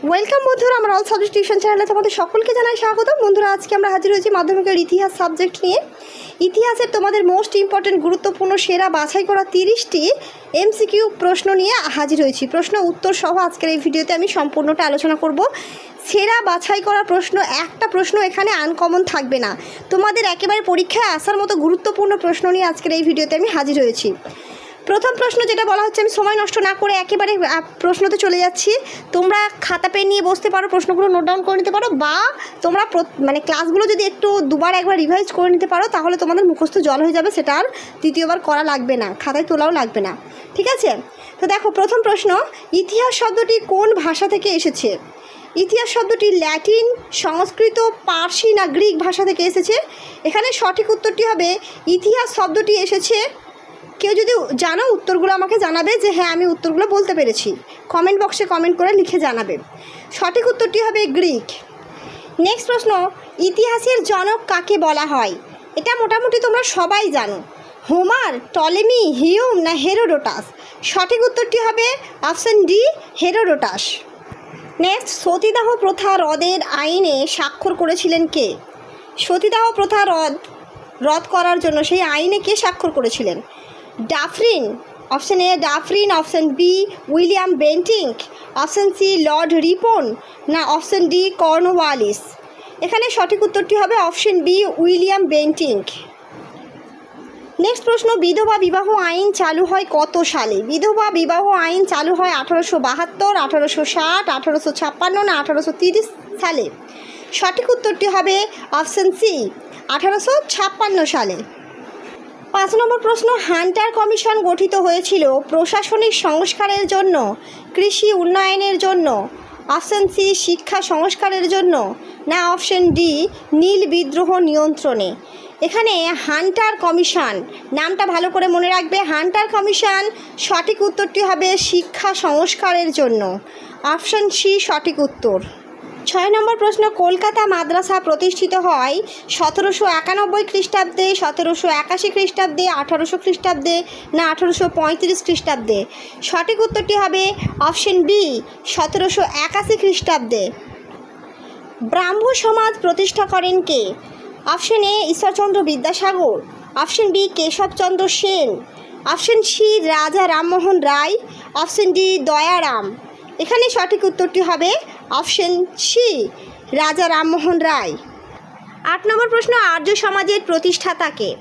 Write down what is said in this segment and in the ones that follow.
Welcome বন্ধুরা, আমরা all subject tuition চ্যানেলে তোমাদের সকলকে জানাই স্বাগত। বন্ধুরা, আজকে আমরা হাজির হয়েছি মাধ্যমিকের ইতিহাস সাবজেক্ট নিয়ে। ইতিহাসের তোমাদের মোস্ট ইম্পর্টেন্ট গুরুত্বপূর্ণ সেরা বাছাই করা 30টি এমসিকিউ প্রশ্ন নিয়ে হাজির হয়েছি। প্রশ্ন উত্তর সহ আজকের এই ভিডিওতে আমি সম্পূর্ণটা আলোচনা করব। সেরা বাছাই করা প্রশ্ন, একটা প্রশ্ন এখানে আনকমন থাকবে না। তোমাদের একেবারে পরীক্ষায় আসার মতো গুরুত্বপূর্ণ প্রশ্ন নিয়ে আজকের এই ভিডিওতে আমি হাজির হয়েছি। প্রথম প্রশ্ন যেটা বলা হচ্ছে, আমি সময় নষ্ট না করে একেবারে প্রশ্নতে চলে যাচ্ছি। তোমরা খাতা পেন নিয়ে বসতে পারো, প্রশ্নগুলো নোট ডাউন করে নিতে পারো, বা তোমরা ক্লাসগুলো যদি একটু দুবার একবার রিভাইজ করে নিতে পারো, তাহলে তোমাদের মুখস্থ জল হয়ে যাবে, সেটা আর দ্বিতীয়বার করা লাগবে না, খাতায় তোলাও লাগবে না। ঠিক আছে? তো দেখো, প্রথম প্রশ্ন, ইতিহাস শব্দটি কোন ভাষা থেকে এসেছে? ইতিহাস শব্দটি ল্যাটিন, সংস্কৃত, পার্সি না গ্রিক ভাষা থেকে এসেছে? এখানে সঠিক উত্তরটি হবে ইতিহাস শব্দটি এসেছে। কেউ যদি জানো উত্তরগুলো আমাকে জানাবে যে হ্যাঁ আমি উত্তরগুলো বলতে পেরেছি, কমেন্ট বক্সে কমেন্ট করে লিখে জানাবে। সঠিক উত্তরটি হবে গ্রিক। নেক্সট প্রশ্ন, ইতিহাসের জনক কাকে বলা হয়? এটা মোটামুটি তোমরা সবাই জানো। হোমার, টলেমি, হিউম না হেরোডোটাস? সঠিক উত্তরটি হবে অপশন ডি, হেরোডোটাস। নেক্সট, সতীদাহ প্রথা রদের আইনে স্বাক্ষর করেছিলেন কে? সতীদাহ প্রথা রদ করার জন্য সেই আইনে কে স্বাক্ষর করেছিলেন? Dufferin, option A Dufferin, option B William Bentinck, option C Lord Ripon না অপশন ডি কর্নওয়ালিস? এখানে সঠিক উত্তরটি হবে option B William Bentinck. Next প্রশ্ন, বিধবা বিবাহ আইন চালু হয় কত সালে? বিধবা বিবাহ আইন চালু হয় 1872, 1860, 1856 না 1830 সালে? সঠিক উত্তরটি হবে অপশন সি 1856 সালে। 5 নম্বর প্রশ্ন, হান্টার কমিশন গঠিত হয়েছিল প্রশাসনিক সংস্কারের জন্য, কৃষি উন্নয়নের জন্য, অপশন সি শিক্ষা সংস্কারের জন্য না অপশন ডি নীল বিদ্রোহ নিয়ন্ত্রণে? এখানে হান্টার কমিশন নামটা ভালো করে মনে রাখবে। হান্টার কমিশন, সঠিক উত্তরটি হবে শিক্ষা সংস্কারের জন্য, অপশন সি সঠিক উত্তর। 6 নম্বর প্রশ্ন, কলকাতা মাদ্রাসা প্রতিষ্ঠিত হয় 1791 খ্রিস্টাব্দে, 1781 খ্রিস্টাব্দে, 1800 খ্রিস্টাব্দে না 1835 খ্রিস্টাব্দে? সঠিক উত্তরটি হবে অপশন বি 1781 খ্রিস্টাব্দে। ব্রাহ্ম সমাজ প্রতিষ্ঠা করেন কে? Option A Ishwar Chandra Vidyasagar, option B Keshab Chandra Sen, option C Raja Rammohan Roy, option D Dayaram? এখানে সঠিক উত্তরটি হবে অপশন সি রাজা রামমোহন রায়। 8 নম্বর প্রশ্ন, আর্য সমাজের প্রতিষ্ঠাতা কে?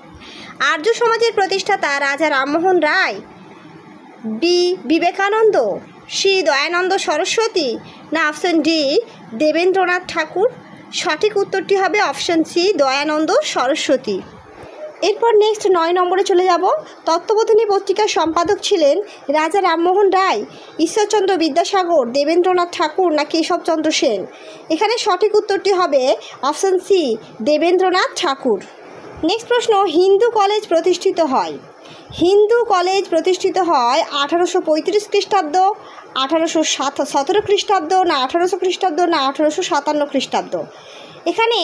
আর্য সমাজের প্রতিষ্ঠাতা রাজা রামমোহন রায়, বি বিবেকানন্দ, সি দয়ানন্দ সরস্বতী না অপশন ডি দেবেন্দ্রনাথ ঠাকুর? সঠিক উত্তরটি হবে অপশন সি দয়ানন্দ সরস্বতী। এরপর নেক্সট 9 নম্বরে চলে যাব। তত্ত্ববোধিনী পত্রিকার সম্পাদক ছিলেন রাজা রামমোহন রায়, ঈশ্বরচন্দ্র বিদ্যাসাগর, দেবেন্দ্রনাথ ঠাকুর না কেশবচন্দ্র সেন? এখানে সঠিক উত্তরটি হবে অপশন সি দেবেন্দ্রনাথ ঠাকুর। নেক্সট প্রশ্ন, হিন্দু কলেজ প্রতিষ্ঠিত হয়? হিন্দু কলেজ প্রতিষ্ঠিত হয় 1835 খ্রিস্টাব্দ, 1817 খ্রিস্টাব্দ না 1800 খ্রিস্টাব্দ না 1857 খ্রিস্টাব্দ? এখানে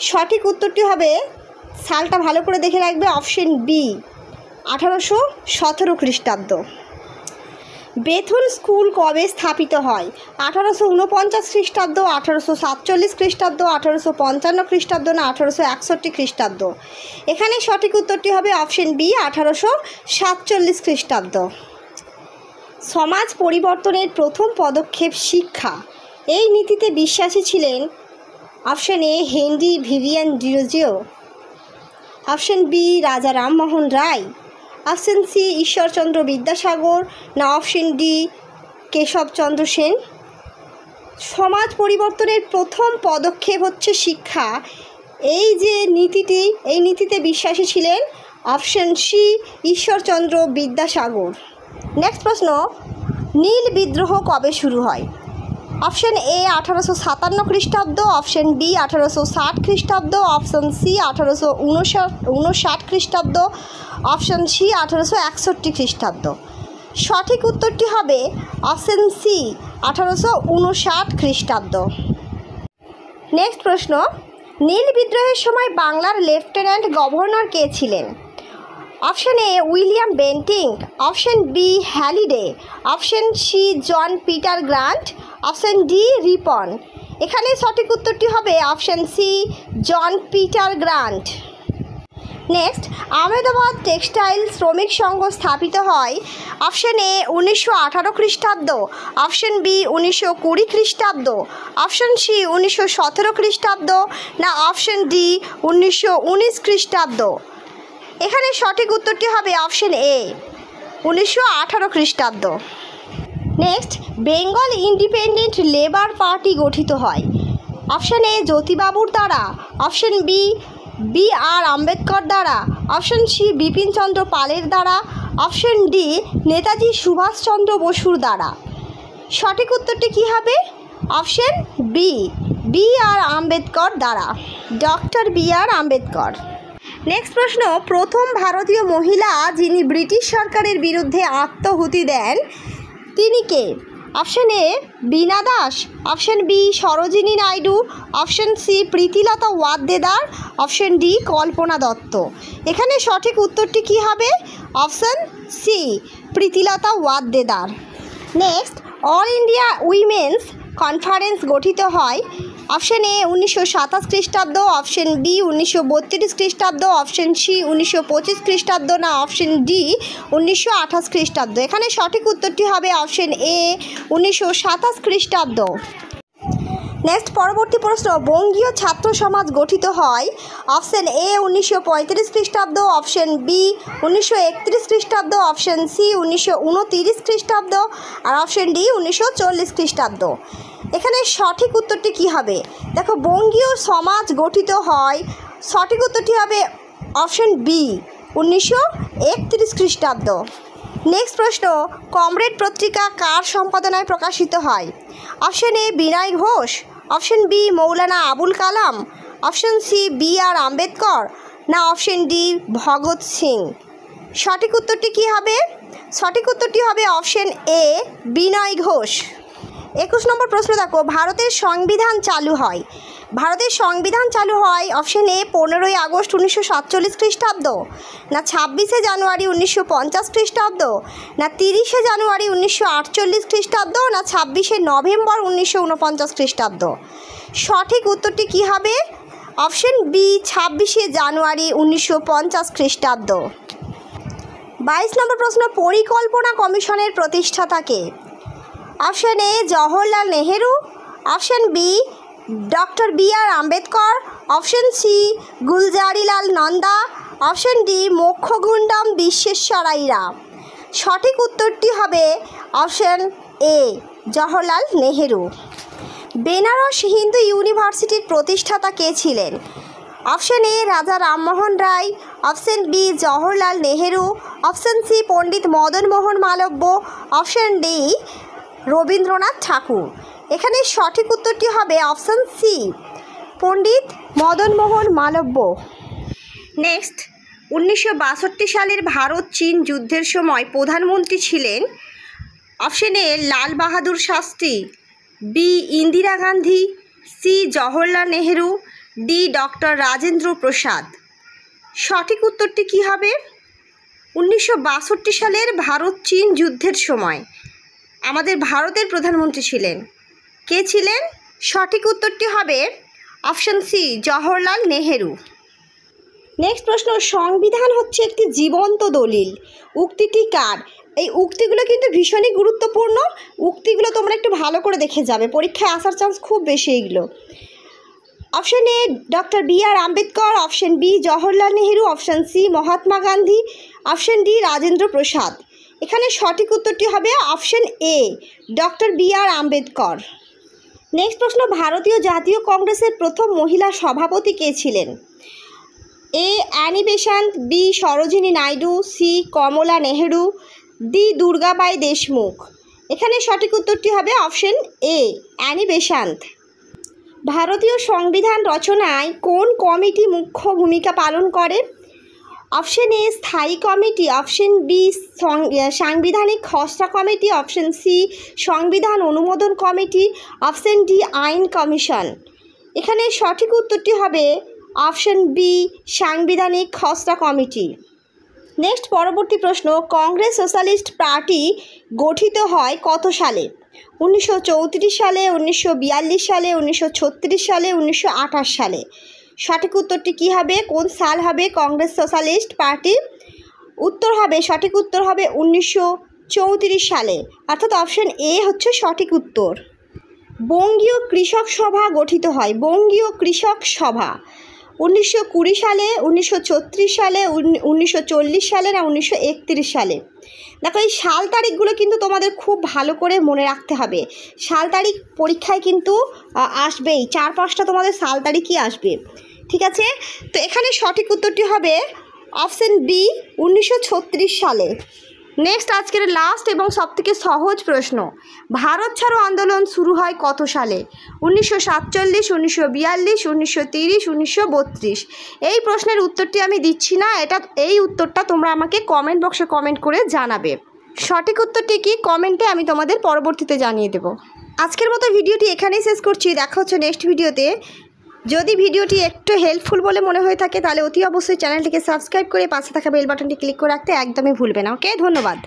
সঠিক উত্তরটি হবে, সালটা ভালো করে দেখে রাখবে, অপশন বি 1817 খ্রিস্টাব্দ। বেথুন স্কুল কবে স্থাপিত হয়? 1849 খ্রিস্টাব্দ, 1847 খ্রিস্টাব্দ, 1855 খ্রিস্টাব্দ না 1861 খ্রিস্টাব্দ? এখানে সঠিক উত্তরটি হবে অপশন বি 1847 খ্রিস্টাব্দ। সমাজ পরিবর্তনের প্রথম পদক্ষেপ শিক্ষা, এই নীতিতে বিশ্বাসী ছিলেন option A Henry Vivian Derozio, option B Raja Rammohan Roy, option C Ishwarchandra Vidyasagar না অপশন ডি কেশবচন্দ্র সেন? সমাজ পরিবর্তনের প্রথম পদক্ষেপ হচ্ছে শিক্ষা, এই যে নীতিটি, এই নীতিতে বিশ্বাসী ছিলেন option C Ishwarchandra Vidyasagar. Next প্রশ্ন, নীল বিদ্রোহ কবে শুরু হয়? অপশন এ 1857 খ্রিস্টাব্দ, অপশন বি 1860 খ্রিস্টাব্দ, অপশন সি 1859 খ্রিস্টাব্দ, অপশন সি 1861 খ্রিস্টাব্দ? সঠিক উত্তরটি হবে অপশন সি 1859 খ্রিস্টাব্দ। নেক্সট প্রশ্ন, নীল বিদ্রোহের সময় বাংলার লেফটেন্যান্ট গভর্নর কে ছিলেন? Option A William Bentinck, option B Halliday, option C John Peter Grant, option D Ripon. এখানে সঠিক উত্তরটি হবে option C John Peter Grant. Next, Ahmedabad textile শ্রমিক সংঘ স্থাপিত হয় অপশন এ 1918 খ্রিস্টাব্দ, অপশন বি 1920 খ্রিস্টাব্দ, অপশন সি 1917 খ্রিস্টাব্দ, না অপশন ডি 1919 খ্রিস্টাব্দ। এখানে সঠিক উত্তরটি হবে অপশন এ 1918 খ্রিস্টাব্দ। Next, Bengal independent labour party গঠিত হয় অপশন এ জ্যোতিবাবুর দ্বারা, অপশন বি বি.আর. আম্বেদকর দ্বারা, অপশন সি বিপিনচন্দ্র পালের দ্বারা, অপশন ডি নেতাজি সুভাষচন্দ্র বসুর দ্বারা। সঠিক উত্তরটি কী হবে? Option B B.R.. আম্বেদকর দ্বারা, ডক্টর বি.আর. আম্বেদকর। নেক্সট প্রশ্ন, প্রথম ভারতীয় মহিলা যিনি ব্রিটিশ সরকারের বিরুদ্ধে আত্মাহুতি দেন তিনি কে? Option A Bina Das, option B Sarojini Naidu, option C Pritilata Waddedar, option D Kalpana Dutta. এখানে সঠিক উত্তরটি কী হবে? Option C Pritilata Waddedar. Next, all India women's conference গঠিত হয় অপশন এ 1927 খ্রিস্টাব্দ, অপশন বি 1932 খ্রিস্টাব্দ, অপশন সি 1925 খ্রিস্টাব্দ, না অপশন ডি 1928 খ্রিস্টাব্দ। এখানে সঠিক উত্তরটি হবে অপশন এ 1927 খ্রিস্টাব্দ। নেক্সট, পরবর্তী প্রশ্ন, বঙ্গীয় ছাত্র সমাজ গঠিত হয় অপশন এ 1935 খ্রিস্টাব্দ, অপশন বি 1931 খ্রিস্টাব্দ, অপশন সি 1929 খ্রিস্টাব্দ, আর অপশন ডি 1940 খ্রিস্টাব্দ। এখানে সঠিক উত্তরটি কী হবে? দেখো, বঙ্গীয় সমাজ গঠিত হয়, সঠিক উত্তরটি হবে অপশন বি 1931 খ্রিস্টাব্দ। নেক্সট প্রশ্ন, কমরেড পত্রিকা কার সম্পাদনায় প্রকাশিত হয়? Option A Binoy Ghosh, option B Maulana Abul Kalam, option C B R. Ambedkar, না অপশন ডি ভগৎ সিং। সঠিক উত্তরটি কী হবে? সঠিক উত্তরটি হবে অপশন এ বিনয় ঘোষ। 21 নম্বর প্রশ্ন দেখো, ভারতের সংবিধান চালু হয় অপশন এ 15ই আগস্ট 1947 খ্রিস্টাব্দ, না 26শে জানুয়ারি 1950 খ্রিস্টাব্দ, না 30শে জানুয়ারি 1948 খ্রিস্টাব্দ, না 26শে নভেম্বর 1949 খ্রিস্টাব্দ। সঠিক উত্তরটি কী হবে? অপশন বি 26শে জানুয়ারি 1950 খ্রিস্টাব্দ। 22 নম্বর প্রশ্ন, পরিকল্পনা কমিশনের প্রতিষ্ঠাতা কে? Option A Jawaharlal Nehru, option B doctor B R. Ambedkar, option C Gulzarilal Nanda, option D Mokshagundam বিশ্বেশ্বরাইয়া। সঠিক উত্তরটি হবে অপশন এ জওহরলাল নেহেরু। বেনারস হিন্দু ইউনিভার্সিটির প্রতিষ্ঠাতা কে ছিলেন? Option A Raja Rammohan Roy, option B Jawaharlal Nehru, option C Pandit Madan Mohan Malaviya, option D Rabindranath Thakur. এখানে সঠিক উত্তরটি হবে option C Pandit Madan Mohan Malaviya. Next, 1962 সালের ভারত চীন যুদ্ধের সময় প্রধানমন্ত্রী ছিলেন option A Lal Bahadur Shastri, B Indira Gandhi, C Jawaharlal Nehru, D doctor Rajendra Prasad. সঠিক উত্তরটি কী হবে? 1962 সালের ভারত চীন যুদ্ধের সময় আমাদের ভারতের প্রধানমন্ত্রী ছিলেন কে ছিলেন? সঠিক উত্তরটি হবে option C Jawaharlal Nehru. Next প্রশ্ন, সংবিধান হচ্ছে একটি জীবন্ত দলিল, উক্তিটি কার? এই উক্তিগুলো কিন্তু ভীষণই গুরুত্বপূর্ণ, উক্তিগুলো তোমরা একটু ভালো করে দেখে যাবে, পরীক্ষায় আসার চান্স খুব বেশি এইগুলো। Option A doctor B R. Ambedkar, option B Jawaharlal Nehru, option C Mahatma Gandhi, option D Rajendra Prasad. এখানে সঠিক উত্তরটি হবে option A doctor B R. Ambedkar. Next প্রশ্ন, ভারতীয় জাতীয় কংগ্রেসের প্রথম মহিলা সভাপতি কে ছিলেন? A Annie Besant, B Sarojini Naidu, C Kamala Nehru, D Durgabai Deshmukh. এখানে সঠিক উত্তরটি হবে অপশন এ অ্যানি বেসান্ত। ভারতীয় সংবিধান রচনায় কোন কমিটি মুখ্য ভূমিকা পালন করে? অপশন এ স্থায়ী কমিটি, অপশন বি সাংবিধানিক খসড়া কমিটি, অপশন সি সংবিধান অনুমোদন কমিটি, অপশন ডি আইন কমিশন। এখানে সঠিক উত্তরটি হবে অপশন বি সাংবিধানিক খসড়া কমিটি। নেক্সট পরবর্তী প্রশ্ন, কংগ্রেস সোশ্যালিস্ট পার্টি গঠিত হয় কত সালে? 1934 সালে, 1942 সালে, 1936 সালে, 1928 সালে। সঠিক উত্তরটি কী হবে? কোন সাল হবে? Congress socialist party. উত্তর হবে, সঠিক উত্তর হবে 1934 সালে, অর্থাৎ অপশন এ হচ্ছে সঠিক উত্তর। বঙ্গীয় কৃষক সভা গঠিত হয়। বঙ্গীয় কৃষক সভা 1920 সালে, 1936 সালে, 1940 সালে না 1931 সালে। দেখো এই সাল তারিখগুলো কিন্তু তোমাদের খুব ভালো করে মনে রাখতে হবে। সাল তারিখ পরীক্ষায় কিন্তু আসবেই, 4-5টা তোমাদের সাল তারিখই আসবে, ঠিক আছে? তো এখানে সঠিক উত্তরটি হবে অপশন বি, 1936 সালে। নেক্সট আজকের লাস্ট এবং সবথেকে সহজ প্রশ্ন, ভারত ছাড়ো আন্দোলন শুরু হয় কত সালে? 1947, 1942, 1930, 1932। এই প্রশ্নের উত্তরটি আমি দিচ্ছি না, এই উত্তরটা তোমরা আমাকে কমেন্ট বক্সে কমেন্ট করে জানাবে। সঠিক উত্তরটি কি কমেন্টে আমি তোমাদের পরবর্তীতে জানিয়ে দেব। আজকের মতো ভিডিওটি এখানেই শেষ করছি, দেখা হচ্ছে নেক্সট ভিডিওতে। যদি ভিডিওটি একটু হেল্পফুল বলে মনে হয়ে থাকে তাহলে অতি অবশ্যই চ্যানেলটিকে সাবস্ক্রাইব করে পাশে থাকা বেল বাটনটি ক্লিক করে রাখতে একদমই ভুলবে না। ওকে, ধন্যবাদ।